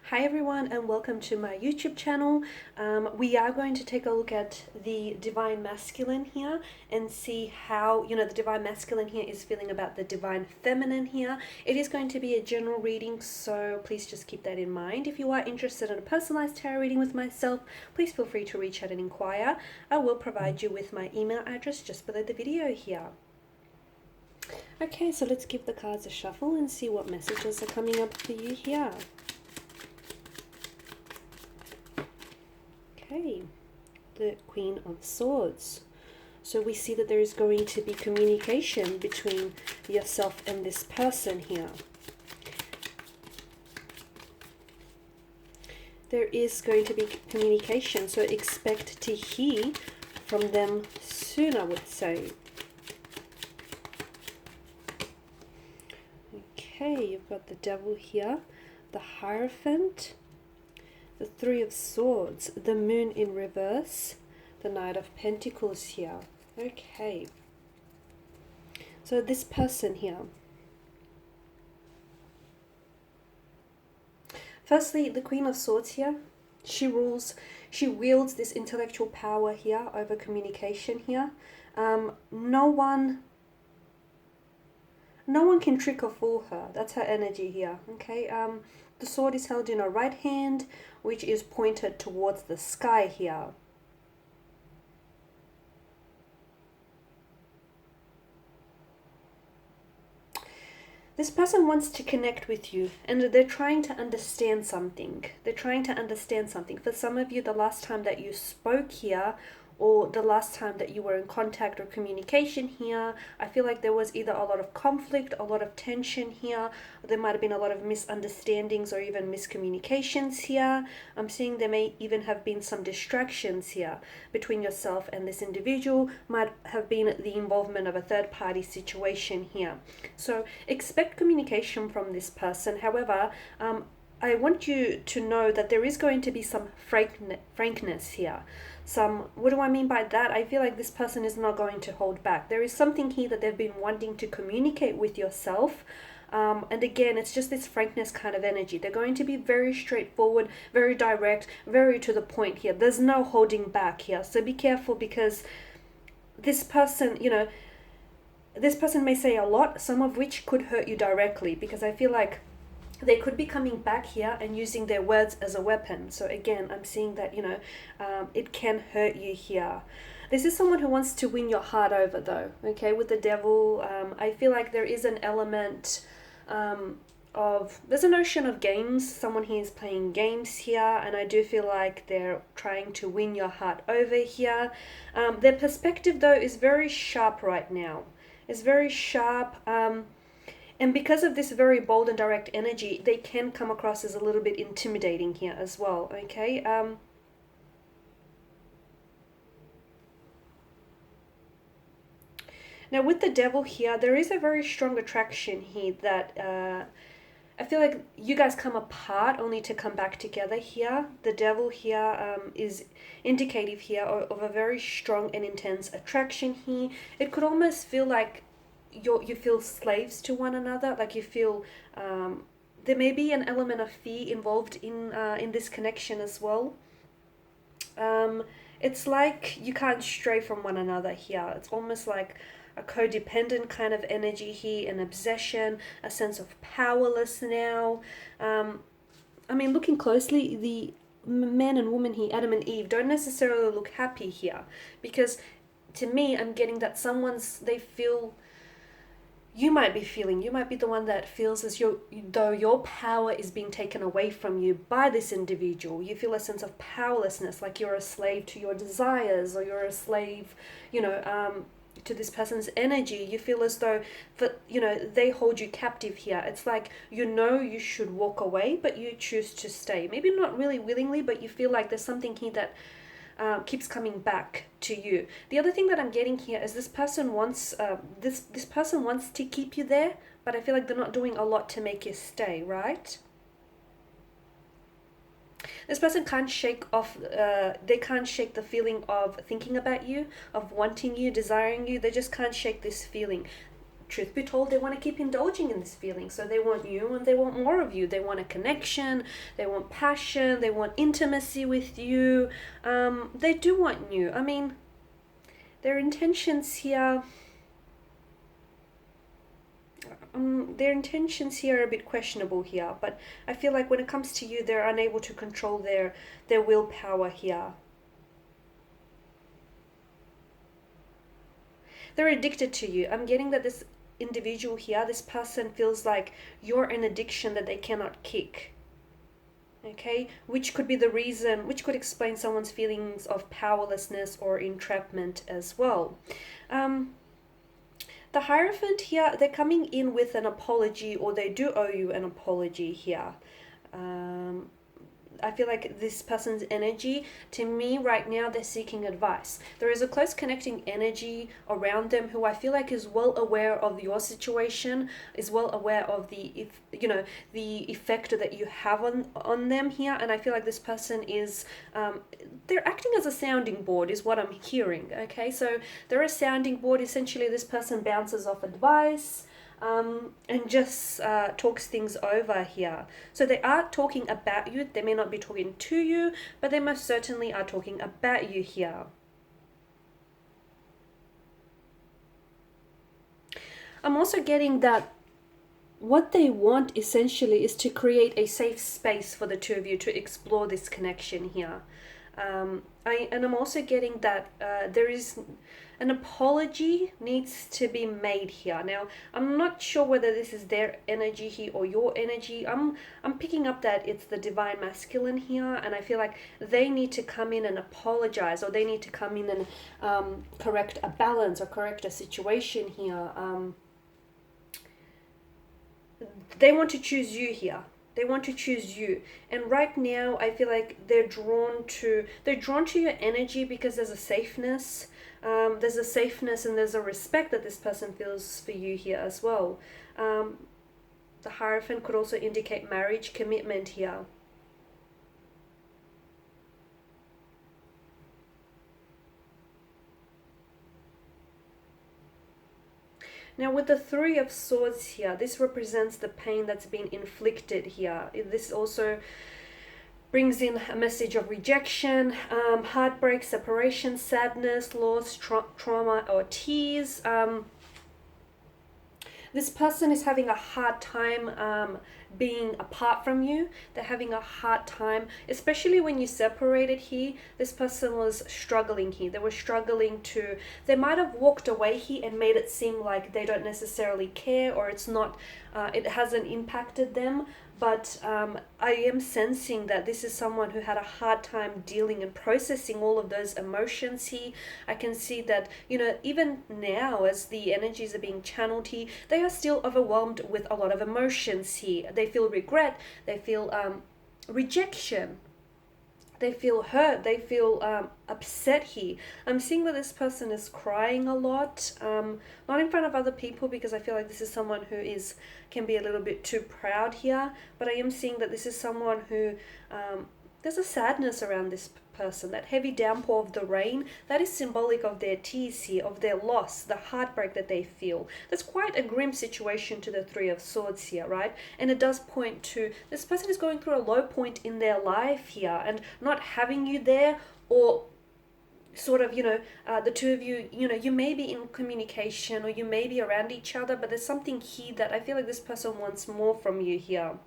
Hi everyone and welcome to my YouTube channel. We are going to take a look at the Divine Masculine here and see how, the Divine Masculine here is feeling about the Divine Feminine here. It is going to be a general reading, so please just keep that in mind. If you are interested in a personalized tarot reading with myself, please feel free to reach out and inquire. I will provide you with my email address just below the video here. Okay, so let's give the cards a shuffle and see what messages are coming up for you here. Okay, the Queen of Swords. So we see that there is going to be communication between yourself and this person here. There is going to be communication, so expect to hear from them soon, I would say. Okay, you've got the Devil here, the Hierophant, the Three of Swords, the Moon in reverse, the Knight of Pentacles here. Okay. So this person here. Firstly, the Queen of Swords here. She wields this intellectual power here over communication here. No one can trick or fool her. That's her energy here. Okay. The sword is held in her right hand, which is pointed towards the sky here. This person wants to connect with you and they're trying to understand something. For some of you, the last time that you spoke here or the last time that you were in contact or communication here, I feel like there was either a lot of conflict, a lot of tension here, or there might have been a lot of misunderstandings or even miscommunications here. I'm seeing there may even have been some distractions here between yourself and this individual, might have been the involvement of a third-party situation here. So expect communication from this person. However, I want you to know that there is going to be some frankness here. What do I mean by that? I feel like this person is not going to hold back. There is something here that they've been wanting to communicate with yourself. And again, it's just this frankness kind of energy. They're going to be very straightforward, very direct, very to the point here. There's no holding back here. So be careful, because this person, this person may say a lot, some of which could hurt you directly, because I feel like they could be coming back here and using their words as a weapon. So again, I'm seeing that, it can hurt you here. This is someone who wants to win your heart over, though. Okay, with the Devil, I feel like there is an element there's a notion of games. Someone here is playing games here, and I do feel like they're trying to win your heart over here. Their perspective, though, is very sharp right now. It's very sharp. And because of this very bold and direct energy, they can come across as a little bit intimidating here as well, okay? Now, with the Devil here, there is a very strong attraction here that I feel like you guys come apart only to come back together here. The Devil here is indicative here of a very strong and intense attraction here. It could almost feel like you feel slaves to one another, like you feel there may be an element of fear involved in this connection as well. It's like you can't stray from one another here. It's almost like a codependent kind of energy here, an obsession, a sense of powerless now. I mean, looking closely, the man and woman here, Adam and Eve, don't necessarily look happy here, because to me, I'm getting that they feel, you might be the one that feels as though your power is being taken away from you by this individual. You feel a sense of powerlessness, like you're a slave to your desires, or you're a slave, to this person's energy. You feel as though, they hold you captive here. It's like, you should walk away, but you choose to stay. Maybe not really willingly, but you feel like there's something here that keeps coming back to you. The other thing that I'm getting here is this person wants this person wants to keep you there, but I feel like they're not doing a lot to make you stay, right? This person can't shake off, they can't shake the feeling of thinking about you, of wanting you, desiring you. They just can't shake this feeling. truth be told, they want to keep indulging in this feeling. So they want you and they want more of you. They want a connection, they want passion, they want intimacy with you. They do want you. I mean, their intentions here... their intentions here are a bit questionable here, but I feel like when it comes to you, they're unable to control their willpower here. They're addicted to you. I'm getting that this individual here, this person feels like you're an addiction that they cannot kick. Okay, which could be the reason, which could explain someone's feelings of powerlessness or entrapment as well. The Hierophant here, they're coming in with an apology, or they do owe you an apology here. I feel like this person's energy, to me right now, they're seeking advice. There is a close connecting energy around them who I feel like is well aware of your situation, is well aware of the effect that you have on them here. And I feel like this person is, they're acting as a sounding board is what I'm hearing. Okay, so they're a sounding board. Essentially, this person bounces off advice. And just talks things over here. So they are talking about you. They may not be talking to you, but they most certainly are talking about you here. I'm also getting that what they want essentially is to create a safe space for the two of you to explore this connection here. I'm also getting that there is an apology needs to be made here. Now, I'm not sure whether this is their energy here or your energy. I'm picking up that it's the divine masculine here, and I feel like they need to come in and apologize, or they need to come in and correct a balance or correct a situation here. They want to choose you here. They want to choose you. And right now, I feel like they're drawn to your energy because there's a safeness. There's a safeness and there's a respect that this person feels for you here as well. The Hierophant could also indicate marriage, commitment here. Now with the Three of Swords here, this represents the pain that's been inflicted here. This also brings in a message of rejection, heartbreak, separation, sadness, loss, trauma, or tears. This person is having a hard time being apart from you. They're having a hard time, especially when you separated here. This person was struggling here. They were struggling to, they might have walked away here and made it seem like they don't necessarily care, or it's not, it hasn't impacted them. But I am sensing that this is someone who had a hard time dealing and processing all of those emotions here. I can see that, even now as the energies are being channeled here, they are still overwhelmed with a lot of emotions here. They feel regret, they feel rejection, they feel hurt, they feel upset here. I'm seeing that this person is crying a lot, not in front of other people, because I feel like this is someone who can be a little bit too proud here, but I am seeing that this is someone who, there's a sadness around this person. That heavy downpour of the rain, that is symbolic of their tears here, of their loss, the heartbreak that they feel. That's quite a grim situation to the Three of Swords here, right? And it does point to this person is going through a low point in their life here, and not having you there, or sort of, the two of you, you may be in communication or you may be around each other, but there's something here that I feel like this person wants more from you here.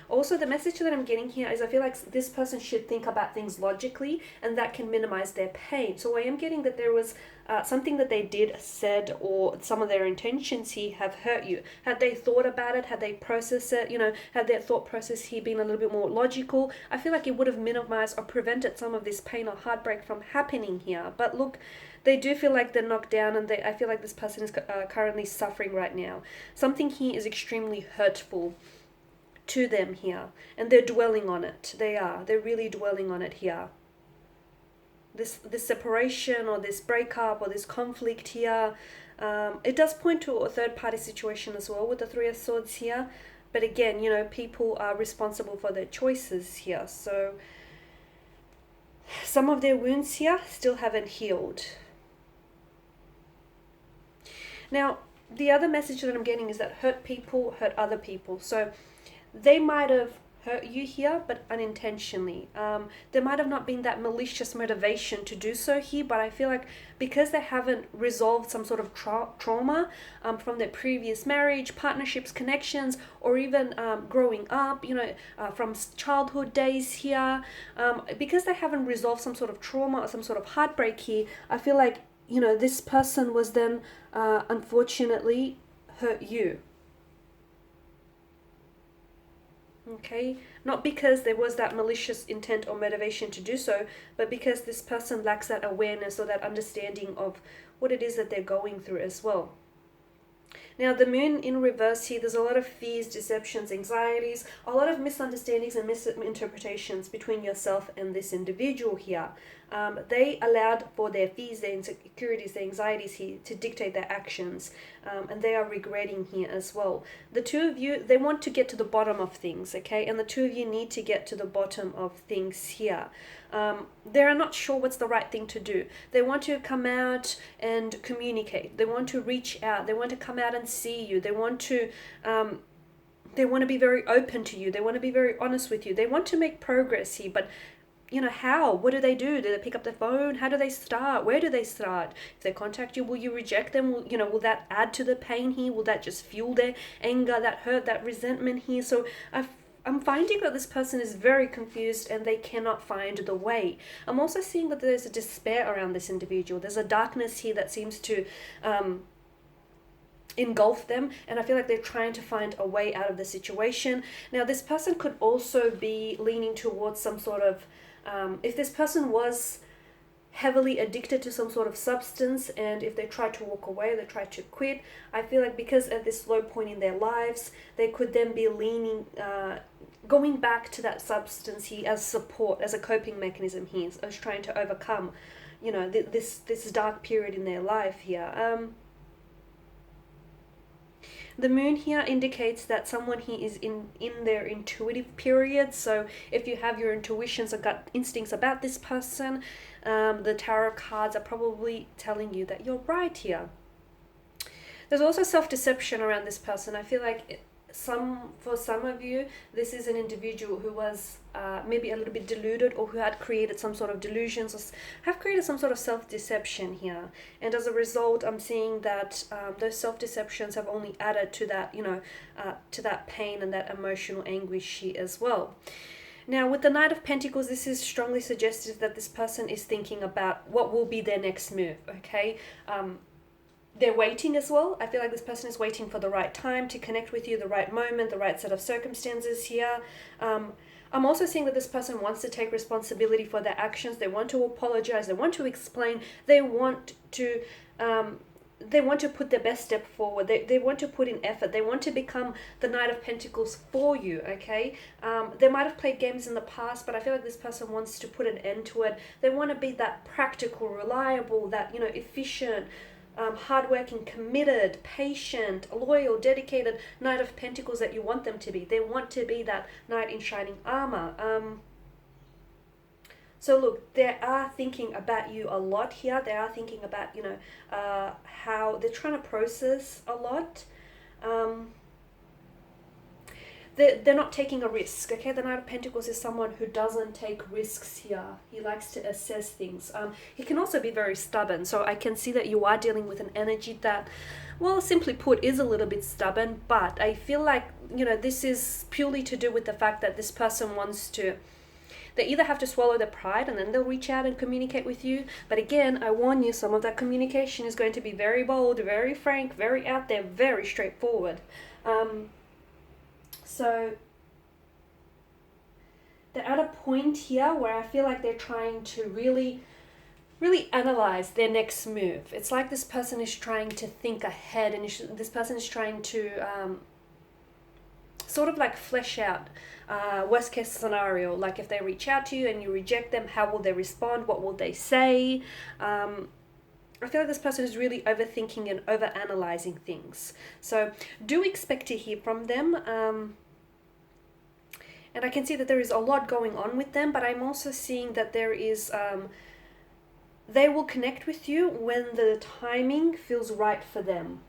Also, the message that I'm getting here is I feel like this person should think about things logically, and that can minimize their pain. So I am getting that there was something that they did, said, or some of their intentions here have hurt you. Had they thought about it, had they processed it, had their thought process here been a little bit more logical, I feel like it would have minimized or prevented some of this pain or heartbreak from happening here. But look, they do feel like they're knocked down, and I feel like this person is currently suffering right now. Something here is extremely hurtful to them here, and they're dwelling on it. They're really dwelling on it here. This separation or this breakup or this conflict here, it does point to a third party situation as well with the Three of Swords here. But again, people are responsible for their choices here. So some of their wounds here still haven't healed. Now, the other message that I'm getting is that hurt people hurt other people. So they might have hurt you here, but unintentionally. There might have not been that malicious motivation to do so here, but I feel like because they haven't resolved some sort of trauma from their previous marriage, partnerships, connections, or even growing up, from childhood days here, because they haven't resolved some sort of trauma or some sort of heartbreak here, I feel like, this person was then unfortunately hurt you. Okay, not because there was that malicious intent or motivation to do so, but because this person lacks that awareness or that understanding of what it is that they're going through as well. Now, the moon in reverse here, there's a lot of fears, deceptions, anxieties, a lot of misunderstandings and misinterpretations between yourself and this individual here. They allowed for their fears, their insecurities, their anxieties here to dictate their actions, and they are regretting here as well. The two of you, they want to get to the bottom of things, okay? And the two of you need to get to the bottom of things here. They are not sure what's the right thing to do. They want to come out and communicate. They want to reach out. They want to come out and see you. They want to be very open to you. They want to be very honest with you. They want to make progress here, but how? What do? Do they pick up the phone? How do they start? Where do they start? If they contact you, will you reject them? Will that add to the pain here? Will that just fuel their anger, that hurt, that resentment here? So I'm finding that this person is very confused and they cannot find the way. I'm also seeing that there's a despair around this individual. There's a darkness here that seems to engulf them, and I feel like they're trying to find a way out of the situation. Now, this person could also be leaning towards some sort of if this person was heavily addicted to some sort of substance, and if they tried to walk away, they tried to quit, I feel like because at this low point in their lives, they could then be leaning going back to that substance here as support, as a coping mechanism here, as trying to overcome this dark period in their life here. The moon here indicates that someone here is in their intuitive period. So if you have your intuitions or gut instincts about this person, the tarot cards are probably telling you that you're right here. There's also self-deception around this person. I feel like for some of you, this is an individual who was maybe a little bit deluded, or who had created some sort of delusions, or have created some sort of self-deception here. And as a result, I'm seeing that those self-deceptions have only added to that, to that pain and that emotional anguish here as well. Now, with the Knight of Pentacles, this is strongly suggestive that this person is thinking about what will be their next move, okay? They're waiting as well. I feel like this person is waiting for the right time to connect with you, the right moment, the right set of circumstances here. I'm also seeing that this person wants to take responsibility for their actions. They want to apologize. They want to explain. They want to put their best step forward. They want to put in effort. They want to become the Knight of Pentacles for you, okay? They might have played games in the past, but I feel like this person wants to put an end to it. They want to be that practical, reliable, that, efficient, hardworking, committed, patient, loyal, dedicated Knight of Pentacles that you want them to be. They want to be that knight in shining armor. So look, they are thinking about you a lot here. They are thinking about, how they're trying to process a lot. They're not taking a risk, okay? The Knight of Pentacles is someone who doesn't take risks here. He likes to assess things. He can also be very stubborn, so I can see that you are dealing with an energy that, well, simply put, is a little bit stubborn, but I feel like, this is purely to do with the fact that this person wants to, they either have to swallow their pride and then they'll reach out and communicate with you. But again, I warn you, some of that communication is going to be very bold, very frank, very out there, very straightforward. So they're at a point here where I feel like they're trying to really analyze their next move. It's like this person is trying to think ahead, and this person is trying to sort of like flesh out worst case scenario. Like if they reach out to you and you reject them, how will they respond? What will they say? I feel like this person is really overthinking and overanalyzing things. So do expect to hear from them. And I can see that there is a lot going on with them, but I'm also seeing that there is, they will connect with you when the timing feels right for them.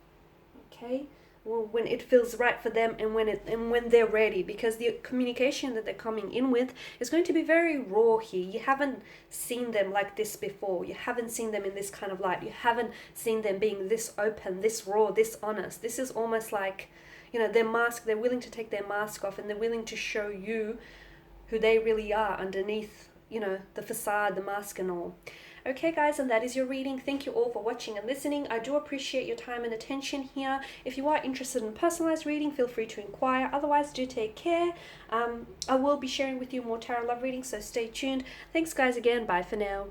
okay? Well, when it feels right for them, and when they're ready, because the communication that they're coming in with is going to be very raw here. You haven't seen them like this before. You haven't seen them in this kind of light. You haven't seen them being this open, this raw, this honest. This is almost like, their mask. They're willing to take their mask off, and they're willing to show you who they really are underneath, the facade, the mask and all. Okay guys, and that is your reading. Thank you all for watching and listening. I do appreciate your time and attention here. If you are interested in personalized reading, feel free to inquire. Otherwise, do take care. I will be sharing with you more tarot love readings, so stay tuned. Thanks guys again. Bye for now.